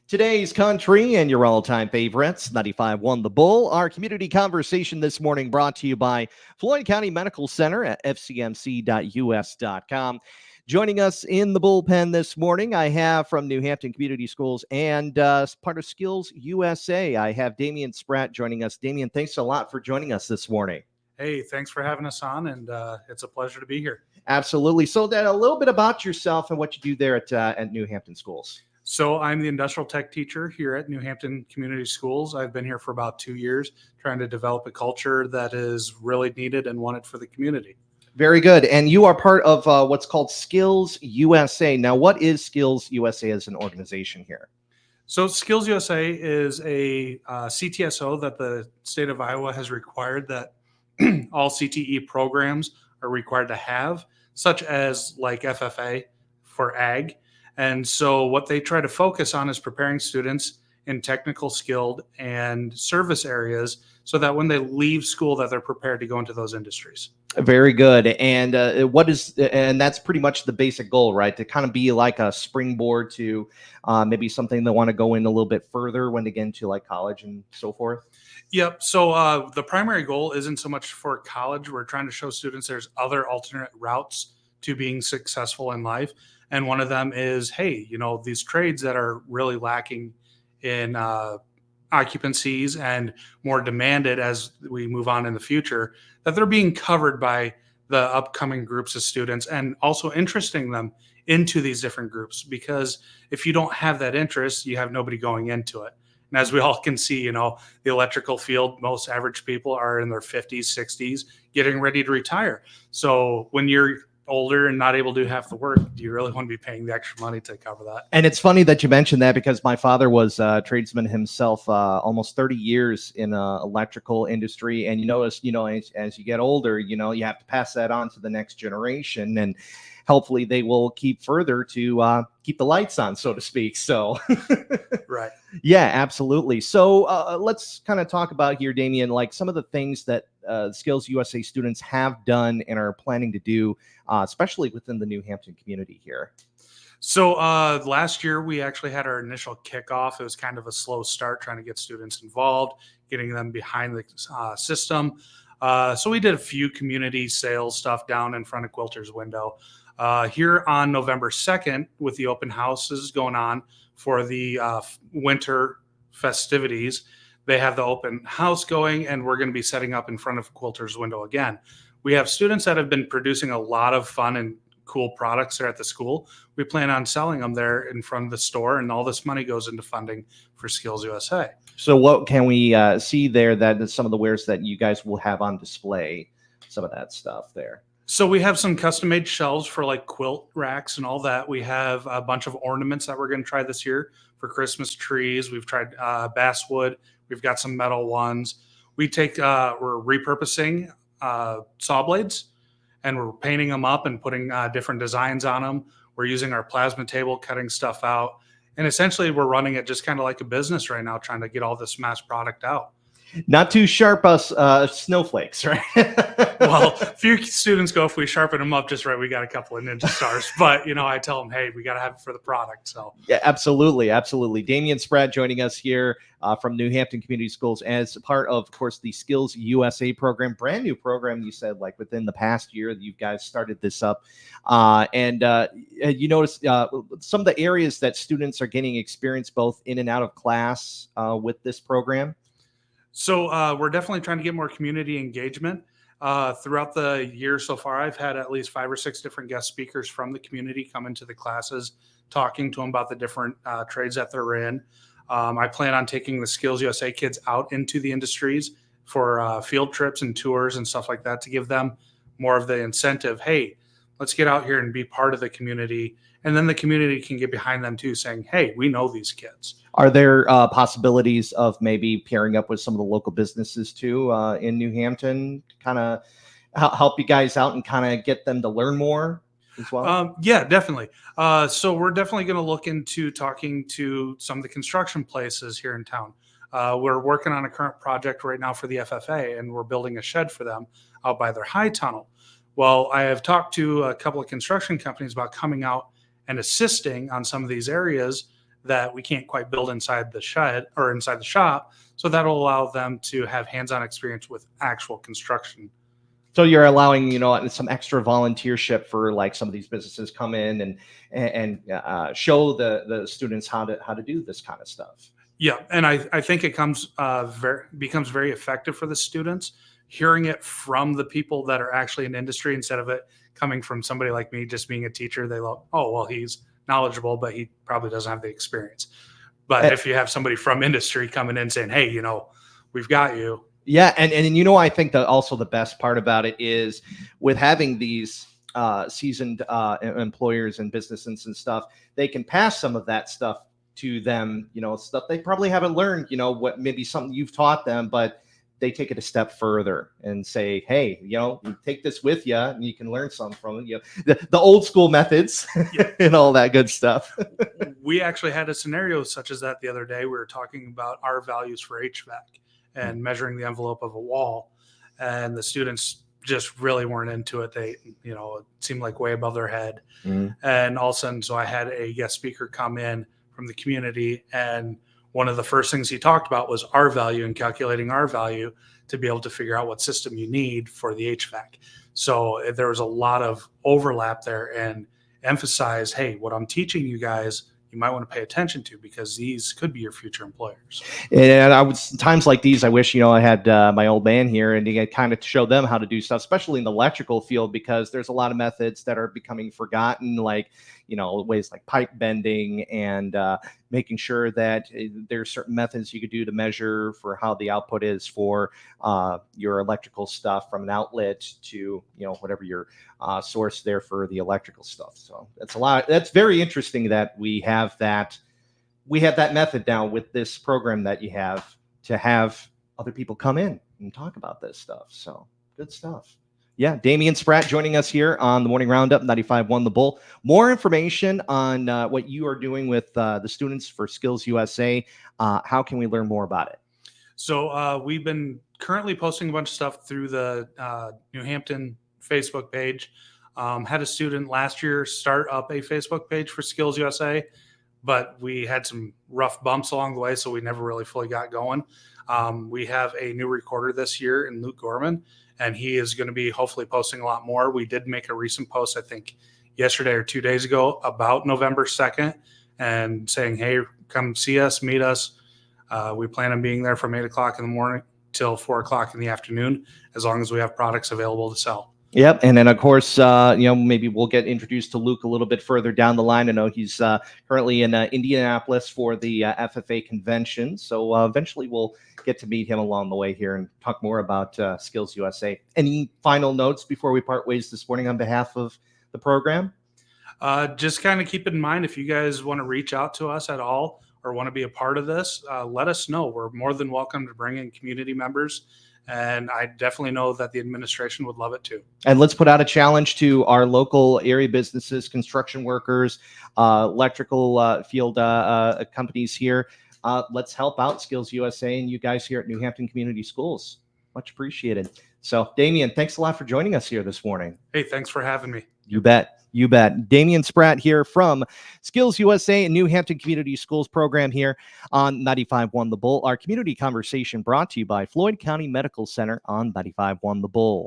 Today's country and your all-time favorites, 95.1 The Bull. Our community conversation this morning brought to you by Floyd County Medical Center at fcmc.us.com. Joining us in the bullpen this morning, I have from New Hampton Community Schools and part of Skills USA, I have Damian Spratt joining us. Damian, thanks a lot for joining us this morning. Hey, thanks for having us on, and it's a pleasure to be here. Absolutely. So, a little bit about yourself and what you do there at New Hampton Schools. So I'm the industrial tech teacher here at New Hampton Community Schools. I've been here for about 2 years, trying to develop a culture that is really needed and wanted for the community. Very good. And you are part of what's called Skills USA. Now, what is Skills USA as an organization here? So Skills USA is a CTSO that the state of Iowa has required that all CTE programs are required to have, such as like FFA for ag. And so what they try to focus on is preparing students in technical, skilled, and service areas so that when they leave school that they're prepared to go into those industries. Very good. And and that's pretty much the basic goal, right? To kind of be like a springboard to maybe something they want to go in a little bit further when they get into like college and so forth. Yep. So the primary goal isn't so much for college. We're trying to show students there's other alternate routes to being successful in life. And one of them is, hey, these trades that are really lacking in occupancies and more demanded as we move on in the future, that they're being covered by the upcoming groups of students, and also interesting them into these different groups. Because if you don't have that interest, you have nobody going into it. And as we all can see, the electrical field, most average people are in their 50s, 60s, getting ready to retire. So when you're older and not able to do half the work, do you really want to be paying the extra money to cover that? And it's funny that you mentioned that, because my father was a tradesman himself, almost 30 years in electrical industry. And you notice, as you get older, you have to pass that on to the next generation, and hopefully they will keep further to keep the lights on, so to speak. So Right. Yeah, absolutely. So let's kind of talk about here, Damian, like some of the things that Skills USA students have done and are planning to do, especially within the New Hampton community here. So last year we actually had our initial kickoff. It was kind of a slow start, trying to get students involved, getting them behind the system. So we did a few community sales stuff down in front of Quilter's window. Here on November 2nd, with the open houses going on for the winter festivities, they have the open house going, and we're going to be setting up in front of Quilter's window again. We have students that have been producing a lot of fun and cool products there at the school. We plan on selling them there in front of the store, and all this money goes into funding for Skills USA. So what can we see there that some of the wares that you guys will have on display, some of that stuff there? So we have some custom made shelves for like quilt racks and all that. We have a bunch of ornaments that we're going to try this year for Christmas trees. We've tried basswood. We've got some metal ones. We're repurposing saw blades, and we're painting them up and putting different designs on them. We're using our plasma table, cutting stuff out. And essentially we're running it just kind of like a business right now, trying to get all this mass product out. Not too sharp snowflakes, right? Well, few students go, if we sharpen them up just right, we got a couple of ninja stars. But, I tell them, hey, we got to have it for the product. So yeah, absolutely. Absolutely. Damian Spratt joining us here from New Hampton Community Schools as part of course, the Skills USA program, brand new program. You said like within the past year that you guys started this up. And you notice some of the areas that students are getting experience both in and out of class with this program. So we're definitely trying to get more community engagement. Throughout the year so far, I've had at least 5 or 6 different guest speakers from the community come into the classes, talking to them about the different trades that they're in. I plan on taking the Skills USA kids out into the industries for field trips and tours and stuff like that, to give them more of the incentive. Hey, let's get out here and be part of the community. And then the community can get behind them too, saying, hey, we know these kids. Are there possibilities of maybe pairing up with some of the local businesses too in New Hampton, kind of help you guys out and kind of get them to learn more as well? Yeah, definitely. So we're definitely going to look into talking to some of the construction places here in town. We're working on a current project right now for the FFA, and we're building a shed for them out by their high tunnel. Well, I have talked to a couple of construction companies about coming out and assisting on some of these areas that we can't quite build inside the shed or inside the shop. So that'll allow them to have hands-on experience with actual construction. So you're allowing, some extra volunteership for like some of these businesses come in and show the students how to do this kind of stuff. Yeah, and I think it becomes very effective for the students hearing it from the people that are actually in industry instead of it coming from somebody like me just being a teacher. They love, oh, well, he's knowledgeable, but he probably doesn't have the experience. But if you have somebody from industry coming in saying, hey, we've got you. Yeah, and I think that also the best part about it is with having these seasoned employers and businesses and stuff, they can pass some of that stuff to them, stuff they probably haven't learned, what maybe something you've taught them, but they take it a step further and say, hey, you take this with you and you can learn something from it, the old school methods and all that good stuff. We actually had a scenario such as that the other day. We were talking about our values for HVAC and measuring the envelope of a wall, and the students just really weren't into it. They, it seemed like way above their head. And all of a sudden, so I had a guest speaker come in from the community, and one of the first things he talked about was our value and calculating our value to be able to figure out what system you need for the HVAC. So there was a lot of overlap there, and emphasize, hey, what I'm teaching you guys, you might want to pay attention to, because these could be your future employers. And times like these, I wish, I had my old man here and he kind of showed them how to do stuff, especially in the electrical field, because there's a lot of methods that are becoming forgotten, like, ways like pipe bending and making sure that there's certain methods you could do to measure for how the output is for your electrical stuff from an outlet to, whatever your source there for the electrical stuff. So that's very interesting that we have that method now with this program that you have to have other people come in and talk about this stuff. So good stuff. Yeah, Damian Spratt joining us here on the Morning Roundup, 95.1 The Bull. More information on what you are doing with the students for SkillsUSA. How can we learn more about it? So we've been currently posting a bunch of stuff through the New Hampton Facebook page. Had a student last year start up a Facebook page for SkillsUSA, but we had some rough bumps along the way, so we never really fully got going. We have a new recorder this year in Luke Gorman, and he is going to be hopefully posting a lot more. We did make a recent post, I think yesterday or 2 days ago, about November 2nd and saying, hey, come see us, meet us. We plan on being there from 8 o'clock in the morning till 4 o'clock in the afternoon, as long as we have products available to sell. Yep. And then, of course, maybe we'll get introduced to Luke a little bit further down the line. I know he's currently in Indianapolis for the FFA convention. So eventually we'll get to meet him along the way here and talk more about SkillsUSA. Any final notes before we part ways this morning on behalf of the program? Just kind of keep in mind, if you guys want to reach out to us at all or want to be a part of this, let us know. We're more than welcome to bring in community members. And I definitely know that the administration would love it too. And let's put out a challenge to our local area businesses, construction workers, electrical field companies here. Let's help out SkillsUSA and you guys here at New Hampton Community Schools. Much appreciated. So, Damian, thanks a lot for joining us here this morning. Hey, thanks for having me. You bet. You bet. Damian Spratt here from SkillsUSA and New Hampton Community Schools program here on 95.1 The Bull. Our community conversation brought to you by Floyd County Medical Center on 95.1 The Bull.